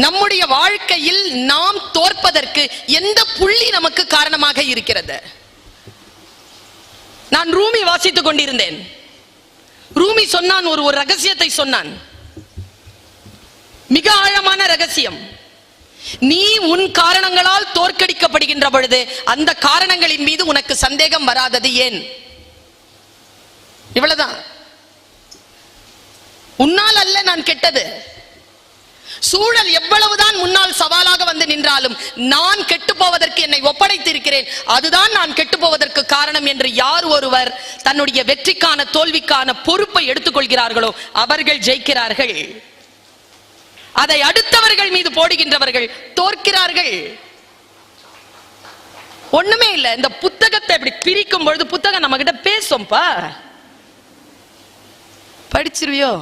நம்முடைய வாழ்க்கையில் நாம் தோற்பதற்கு எந்த புள்ளி நமக்கு காரணமாக இருக்கிறது? நான் ரூமி வாசித்துக் கொண்டிருந்தேன். ரூமி சொன்னான், ஒரு ரகசியத்தை சொன்னான், மிக ஆழமான ரகசியம். நீ உன் காரணங்களால் தோற்கடிக்கப்படுகின்ற பொழுது அந்த காரணங்களின் மீது உனக்கு சந்தேகம் வராதது ஏன்? இவ்வளவுதான். உன்னால் அல்ல நான் கெட்டது. சூழல் எவ்வளவுதான் முன்னால் சவாலாக வந்து நின்றாலும் நான் கெட்டு போவதற்கு என்னை ஒப்படைத்திருக்கிறேன், அதுதான் நான் கெட்டு போவதற்கு காரணம் என்று யார் ஒருவர் தன்னுடைய வெற்றிக்கான தோல்விக்கான பொறுப்பை எடுத்துக்கொள்கிறார்களோ அவர்கள் ஜெயிக்கிறார்கள். அதை அடுத்தவர்கள் மீது போடுகின்றவர்கள் தோற்கிறார்கள். ஒண்ணுமே இல்லை. இந்த புத்தகத்தை இப்படி பிரிக்கும் பொழுது புத்தகம் நம்ம கிட்ட பேசும்பா, படிச்சிருவியோ?